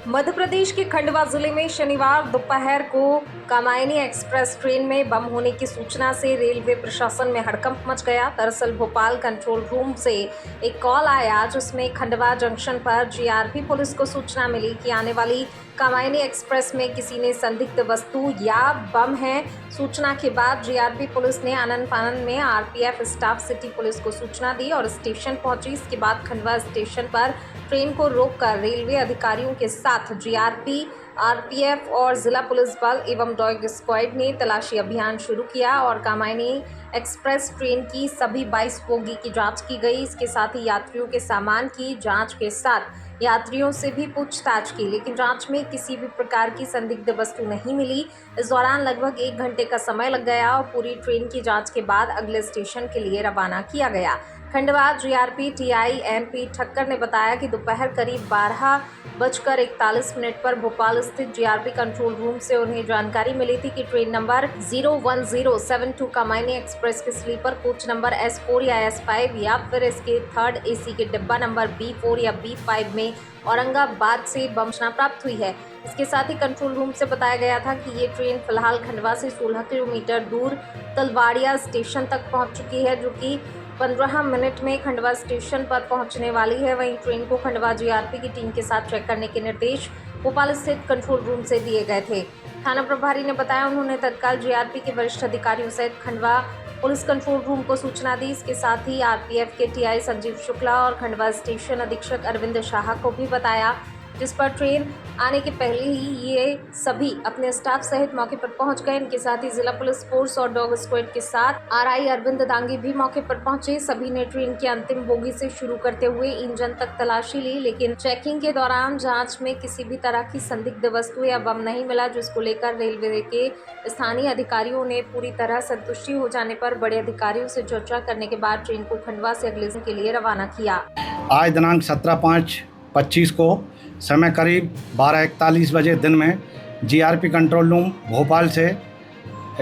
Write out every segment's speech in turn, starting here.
मध्य प्रदेश के खंडवा जिले में शनिवार दोपहर को कामायनी एक्सप्रेस ट्रेन में बम होने की सूचना से रेलवे प्रशासन में हड़कंप मच गया। दरअसल भोपाल कंट्रोल रूम से एक कॉल आया जिसमें खंडवा जंक्शन पर जीआरपी पुलिस को सूचना मिली कि आने वाली कामायनी एक्सप्रेस में किसी ने संदिग्ध वस्तु या बम है। सूचना के बाद जीआरपी पुलिस ने आनन फानन में आरपीएफ स्टाफ सिटी पुलिस को सूचना दी और स्टेशन पहुंची। इसके बाद खंडवा स्टेशन पर ट्रेन को रोककर रेलवे अधिकारियों के साथ जीआरपी, आरपीएफ और जिला पुलिस बल एवं डॉग स्क्वाड ने तलाशी अभियान शुरू किया और कामायनी एक्सप्रेस ट्रेन की सभी 22 बोगी की जांच की गई। इसके साथ ही यात्रियों के सामान की जांच के साथ यात्रियों से भी पूछताछ की, लेकिन जांच में किसी भी प्रकार की संदिग्ध वस्तु नहीं मिली। इस दौरान लगभग 1 घंटे का समय लग गया और पूरी ट्रेन की जांच के बाद अगले स्टेशन के लिए रवाना किया गया। Khandwa GRP TI MP Thakkar ने बताया कि दोपहर करीब 12:41 पर भोपाल स्थित जीआरपी कंट्रोल रूम से उन्हें जानकारी मिली थी कि ट्रेन नंबर 01072 कामायनी एक्सप्रेस के स्लीपर कोच नंबर S4 या S5 या फिर इसके थर्ड एसी के डिब्बा नंबर B4 या B5 में औरंगाबाद से बम सूचना प्राप्त हुई है। इसके साथ ही कंट्रोल रूम से बताया गया था कि ये ट्रेन फिलहाल खंडवा से 16 किलोमीटर दूर तलवाड़िया स्टेशन तक पहुंच चुकी है, जो कि 15 मिनट में खंडवा स्टेशन पर पहुंचने वाली है। वहीं ट्रेन को खंडवा जीआरपी की टीम के साथ चेक करने के निर्देश भोपाल स्थित कंट्रोल रूम से दिए गए थे। थाना प्रभारी ने बताया उन्होंने तत्काल जीआरपी के वरिष्ठ अधिकारियों सहित खंडवा पुलिस कंट्रोल रूम को सूचना दी। इसके साथ ही आरपीएफ के टीआई संजीव शुक्ला और खंडवा स्टेशन अधीक्षक अरविंद शाह को भी बताया, जिस पर ट्रेन आने के पहले ही ये सभी अपने स्टाफ सहित मौके पर पहुंच गए। इनके साथ ही जिला पुलिस फोर्स और डॉग स्क्वाड के साथ आरआई अरविंद दांगी भी मौके पर पहुंचे। सभी ने ट्रेन की अंतिम बोगी से शुरू करते हुए इंजन तक तलाशी ली, लेकिन चेकिंग के दौरान जांच में किसी भी तरह की संदिग्ध वस्तु या बम नहीं मिला, जिसको लेकर रेलवे के स्थानीय अधिकारियों ने पूरी तरह संतुष्टि हो जाने पर बड़े अधिकारियों से चर्चा करने के बाद ट्रेन को खंडवा से अगले दिन के लिए रवाना किया। आज दिनांक 17/5/25 को समय करीब 12:41 बजे दिन में जीआरपी कंट्रोल रूम भोपाल से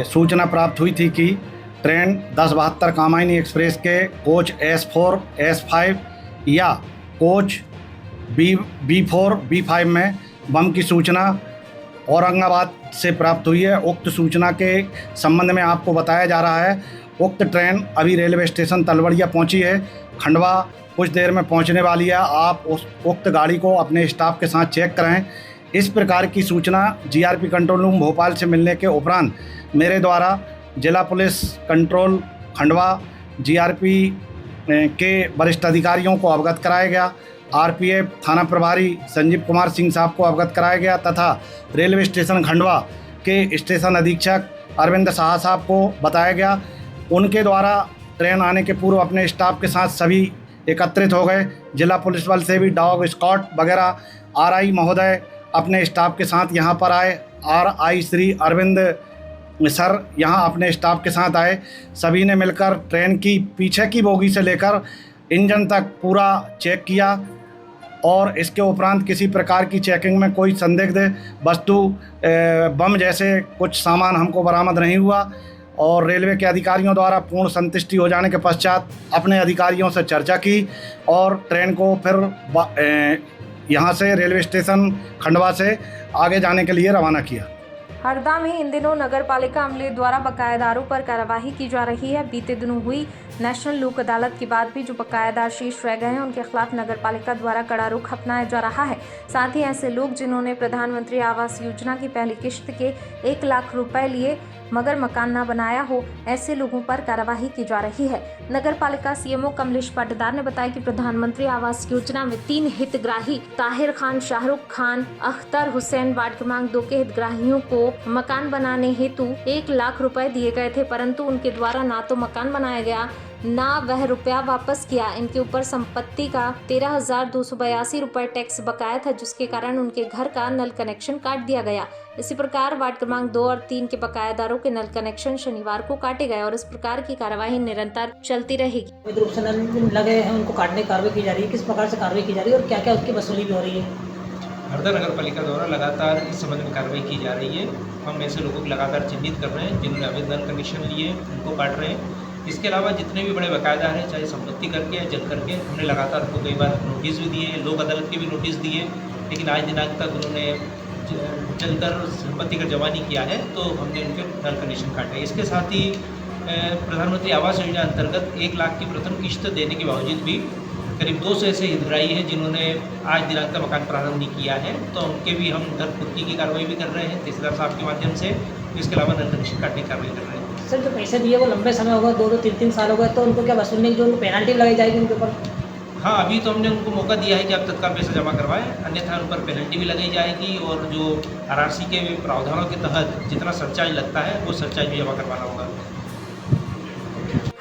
सूचना प्राप्त हुई थी कि ट्रेन 1072 कामायनी एक्सप्रेस के कोच S4, S5 या कोच B4, B5 में बम की सूचना औरंगाबाद से प्राप्त हुई है। उक्त सूचना के संबंध में आपको बताया जा रहा है उक्त ट्रेन अभी रेलवे स्टेशन तलवड़िया पहुंची है, खंडवा कुछ देर में पहुंचने वाली है। आप उस उक्त गाड़ी को अपने स्टाफ के साथ चेक कराएं। इस प्रकार की सूचना जीआरपी कंट्रोल रूम भोपाल से मिलने के उपरांत मेरे द्वारा जिला पुलिस कंट्रोल खंडवा जीआरपी के वरिष्ठ अधिकारियों को अवगत कराया गया। आरपीएफ थाना प्रभारी संजीव कुमार सिंह साहब को अवगत कराया गया तथा रेलवे स्टेशन खंडवा के स्टेशन अधीक्षक अरविंद शाह साहब को बताया गया। उनके द्वारा ट्रेन आने के पूर्व अपने स्टाफ के साथ सभी एकत्रित हो गए। जिला पुलिस बल से भी डॉग स्क्वाड वगैरह आरआई महोदय अपने स्टाफ के साथ यहाँ पर आए। आरआई श्री अरविंद सर यहाँ अपने स्टाफ के साथ आए। सभी ने मिलकर ट्रेन की पीछे की बोगी से लेकर इंजन तक पूरा चेक किया और इसके उपरांत किसी प्रकार की चेकिंग में कोई संदिग्ध वस्तु बम जैसे कुछ सामान हमको बरामद नहीं हुआ और रेलवे के अधिकारियों द्वारा पूर्ण संतुष्टि हो जाने के पश्चात अपने अधिकारियों से चर्चा की और ट्रेन को फिर यहाँ से रेलवे स्टेशन खंडवा से आगे जाने के लिए रवाना किया। हरदा में इन दिनों नगर पालिका अमले द्वारा बकायेदारों पर कार्यवाही की जा रही है। बीते दिनों हुई नेशनल लोक अदालत के बाद भी जो बकायेदार शेष रह गए हैं उनके खिलाफ नगर पालिका द्वारा कड़ा रुख अपनाया जा रहा है। साथ ही ऐसे लोग जिन्होंने प्रधानमंत्री आवास योजना की पहली किश्त के 1 लाख रुपए लिए मगर मकान न बनाया हो, ऐसे लोगों पर कार्यवाही की जा रही है। नगर पालिका सीएमओ कमलेश पाटीदार ने बताया कि प्रधानमंत्री आवास योजना में 3 हितग्राही ताहिर खान, शाहरुख खान, अख्तर हुसैन वार्ड क्रमांक 2 के हितग्राहियों को मकान बनाने हेतु 1 लाख रुपए दिए गए थे, परंतु उनके द्वारा ना तो मकान बनाया गया ना वह रुपया वापस किया। इनके ऊपर संपत्ति का 13,282 रुपए टैक्स बकाया था, जिसके कारण उनके घर का नल कनेक्शन काट दिया गया। इसी प्रकार वार्ड क्रमांक 2 और 3 के बकायादारों के नल कनेक्शन शनिवार को काटे गए और इस प्रकार की कार्यवाही निरंतर चलती रहेगी। अवैध रूप से नल लगे हैं उनको काटने की कार्रवाई की जा रही है। किस प्रकार से कार्रवाई की जा रही है और क्या क्या उसकी वसूली भी हो रही है? हरदा नगर पालिका द्वारा लगातार इस संबंध में कार्रवाई की जा रही है। हम ऐसे लोगों को लगातार चिन्हित कर रहे हैं जिन्होंने अवैध नल कनेक्शन लिए उनको काट रहे हैं। इसके अलावा जितने भी बड़े बकायदा हैं, चाहे संपत्ति करके या जल करके, हमने लगातार उनको कई बार नोटिस भी दिए, लोक अदालत के भी नोटिस दिए लेकिन आज दिनांक तक उन्होंने जलकर संपत्ति का जमा नहीं किया है, तो हमने उनके नल कनेक्शन काटे। इसके साथ ही प्रधानमंत्री आवास योजना अंतर्गत 1 लाख की प्रथम किश्त देने के बावजूद भी करीब 200 ऐसे हितग्राही हैं जिन्होंने आज दिनांक तक मकान प्रारंभ नहीं किया है, तो उनके भी हम घर पूर्ति की कार्रवाई भी कर रहे हैं तहसीलदार साहब के माध्यम से। इसके अलावा नल कनेक्शन काटने की कार्रवाई कर रहे हैं। सर, जो पैसे दिए वो लंबे समय हो गए, 2-2, 3-3 साल हो गए, तो उनको क्या वसूलने की जो उनको पेनल्टी लगाई जाएगी उनके ऊपर? हाँ, अभी तो हमने उनको मौका दिया है कि आप तत्काल पैसा जमा करवाएं, अन्यथा उन पर पेनल्टी भी लगाई जाएगी और जो आरआरसी के प्रावधानों के तहत जितना सरचार्ज लगता है वो सरचार्ज भी जमा करवाना होगा।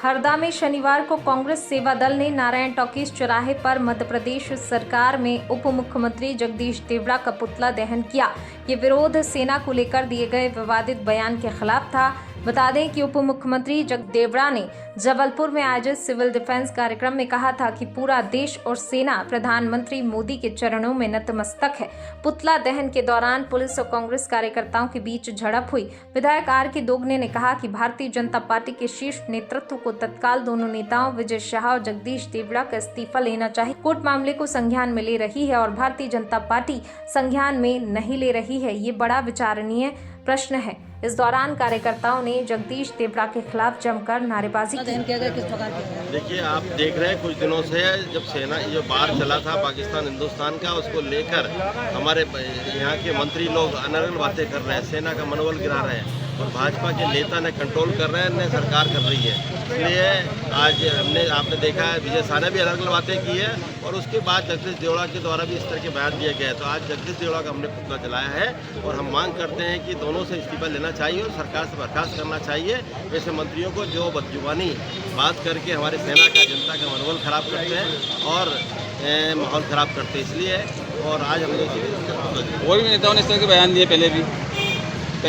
हरदा में शनिवार को कांग्रेस सेवा दल ने नारायण टॉकीज चौराहे पर मध्य प्रदेश सरकार में उप मुख्यमंत्री जगदीश देवड़ा का पुतला दहन किया। ये विरोध सेना को लेकर दिए गए विवादित बयान के खिलाफ था। बता दें कि उप मुख्यमंत्री जगदीश देवड़ा ने जबलपुर में आयोजित सिविल डिफेंस कार्यक्रम में कहा था कि पूरा देश और सेना प्रधानमंत्री मोदी के चरणों में नतमस्तक है। पुतला दहन के दौरान पुलिस और कांग्रेस कार्यकर्ताओं के बीच झड़प हुई। विधायक आर के दोगने ने कहा कि भारतीय जनता पार्टी के शीर्ष नेतृत्व को तत्काल दोनों नेताओं विजय शाह और जगदीश देवड़ा का इस्तीफा लेना चाहिए। कोर्ट मामले को संज्ञान में ले रही है और भारतीय जनता पार्टी संज्ञान में नहीं ले रही है। ये बड़ा विचारणीय प्रश्न है। इस दौरान कार्यकर्ताओं ने जगदीश देवड़ा के खिलाफ जमकर नारेबाजी की। किस प्रकार की? देखिए, आप देख रहे हैं कुछ दिनों से जब सेना जो बाढ़ चला था पाकिस्तान हिंदुस्तान का, उसको लेकर हमारे यहाँ के मंत्री लोग अनर्गल बातें कर रहे हैं, सेना का मनोबल गिरा रहे हैं और भाजपा के नेता ने कंट्रोल कर रहे हैं, ने सरकार कर रही है। इसलिए आज आपने देखा है विजय शाह ने भी अनर्गल बातें की है और उसके बाद जगदीश देवड़ा के द्वारा भी इस तरह के बयान दिए गए। तो आज जगदीश देवड़ा का हमने पुतला जलाया है और हम मांग करते हैं कि दोनों से इस्तीफा लेना चाहिए और सरकार से बर्खास्त करना चाहिए ऐसे मंत्रियों को जो बदजुबानी बात करके हमारे सेना का जनता का मनोबल खराब करते हैं और माहौल ख़राब करते हैं। इसलिए और आज हमने कोई भी नेताओं ने इस तरह के बयान दिए, पहले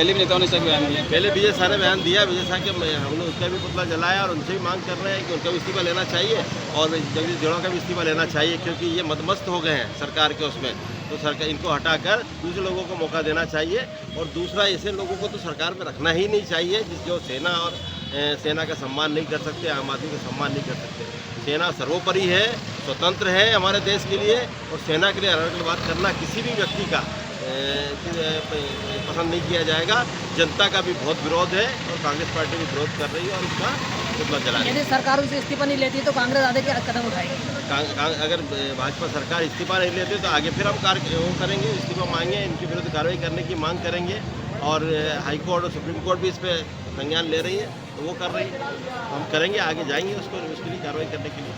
भी नेताओं ने इस तरह के बयान दिए। पहले विजय शाह ने बयान दिया, विजय शाह के हमने उसका भी पुतला जलाया और उनसे भी मांग कर रहे हैं कि उनका भी इस्तीफा लेना चाहिए और जगदीश देवड़ा का भी इस्तीफा लेना चाहिए, क्योंकि ये मदमस्त हो गए हैं सरकार के उसमें। तो सरकार इनको हटाकर दूसरे लोगों को मौका देना चाहिए और दूसरा ऐसे लोगों को तो सरकार में रखना ही नहीं चाहिए जो सेना और सेना का सम्मान नहीं कर सकते, आम आदमी का सम्मान नहीं कर सकते। सेना सर्वोपरि है, स्वतंत्र है हमारे देश के लिए और सेना के लिए अनर्गल बात करना किसी भी व्यक्ति का पसंद नहीं किया जाएगा। जनता का भी बहुत विरोध है और कांग्रेस पार्टी भी विरोध कर रही है और उसका पुतला जला रही है। यदि सरकार उनसे इस्तीफा नहीं लेती तो कांग्रेस आगे क्या कदम उठाएगी? अगर भाजपा सरकार इस्तीफा नहीं लेती तो आगे फिर हम वो करेंगे, इस्तीफा मांगे, इनके विरुद्ध कार्रवाई करने की मांग करेंगे और हाईकोर्ट और सुप्रीम कोर्ट भी इस पर संज्ञान ले रही है, तो वो कर रही है, हम करेंगे, आगे जाएंगे उसके लिए कार्रवाई करने के लिए।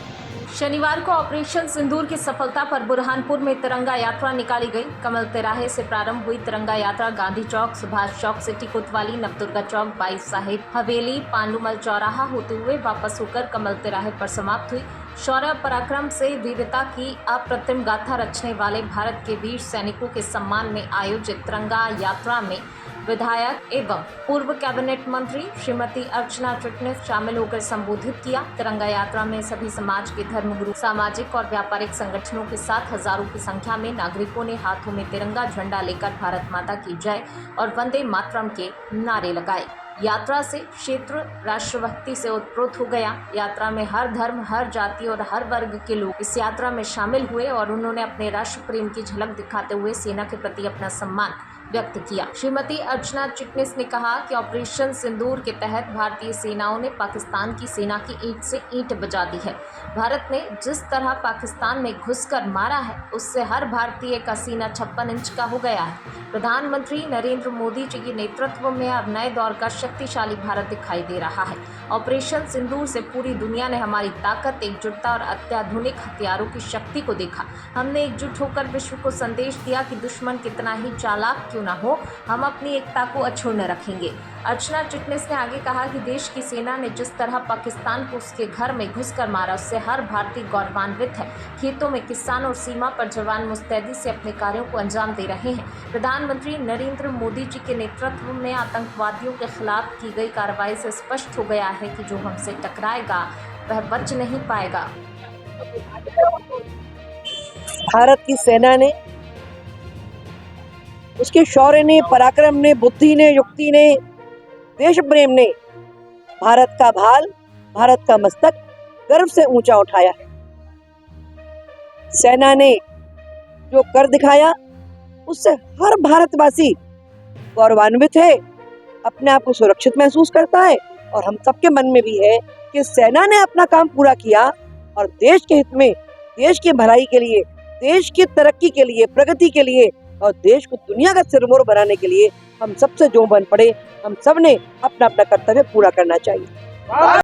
शनिवार को ऑपरेशन सिंदूर की सफलता पर बुरहानपुर में तिरंगा यात्रा निकाली गई। कमल तिराहे से प्रारंभ हुई तिरंगा यात्रा गांधी चौक, सुभाष चौक, सिटी कोतवाली, नवदुर्गा चौक, बाई साहेब हवेली, पांडुमल चौराहा होते हुए वापस होकर कमल तिराहे पर समाप्त हुई। शौर्य पराक्रम से वीरता की अप्रतिम गाथा रचने वाले भारत के वीर सैनिकों के सम्मान में आयोजित तिरंगा यात्रा में विधायक एवं पूर्व कैबिनेट मंत्री श्रीमती अर्चना चिटनिस शामिल होकर संबोधित किया। तिरंगा यात्रा में सभी समाज के धर्मगुरु, सामाजिक और व्यापारिक संगठनों के साथ हजारों की संख्या में नागरिकों ने हाथों में तिरंगा झंडा लेकर भारत माता की जय और वंदे मातरम के नारे लगाए। यात्रा से क्षेत्र राष्ट्रभक्ति से उत्प्रोत हो गया। यात्रा में हर धर्म, हर जाति और हर वर्ग के लोग इस यात्रा में शामिल हुए और उन्होंने अपने राष्ट्र प्रेम की झलक दिखाते हुए सेना के प्रति अपना सम्मान व्यक्त किया। श्रीमती अर्चना चिटनिस ने कहा कि ऑपरेशन सिंदूर के तहत भारतीय सेनाओं ने पाकिस्तान की सेना की ईंट से ईंट बजा दी है। भारत ने जिस तरह पाकिस्तान में घुसकर मारा है, उससे हर भारतीय का सीना 56 इंच का हो गया है। प्रधानमंत्री नरेंद्र मोदी जी के नेतृत्व में अब नए दौर का शक्तिशाली भारत दिखाई दे रहा है। ऑपरेशन सिंदूर से पूरी दुनिया ने हमारी ताकत, एकजुटता और अत्याधुनिक हथियारों की शक्ति को देखा। हमने एकजुट होकर विश्व को संदेश दिया कि दुश्मन कितना ही चालाक क्यों न हो, हम अपनी एकता को अछूर्ण रखेंगे। अर्चना चिटनिस ने आगे कहा कि देश की सेना ने जिस तरह पाकिस्तान को उसके घर में घुसकर मारा, उससे हर भारतीय गौरवान्वित है। खेतों में किसान और सीमा पर जवान मुस्तैदी से अपने कार्यों को अंजाम दे रहे हैं। प्रधानमंत्री नरेंद्र मोदी जी के नेतृत्व में आतंकवादियों के खिलाफ की गई कार्रवाई से स्पष्ट हो गया है कि जो हमसे टकराएगा वह बच नहीं पाएगा। भारत की सेना ने, उसके शौर्य ने, पराक्रम ने, बुद्धि ने, युक्ति ने, देश प्रेम ने भारत का भाल, भारत का मस्तक गर्व से ऊंचा उठाया है। सेना ने जो कर दिखाया, उससे हर भारतवासी गौरवान्वित है, अपने आप को सुरक्षित महसूस करता है और हम सबके मन में भी है कि सेना ने अपना काम पूरा किया और देश के हित में, देश की भलाई के लिए, देश की तरक्की के लिए, प्रगति के लिए और देश को दुनिया का सिरमौर बनाने के लिए हम सबसे जो बन पड़े, हम सब ने अपना अपना कर्तव्य पूरा करना चाहिए।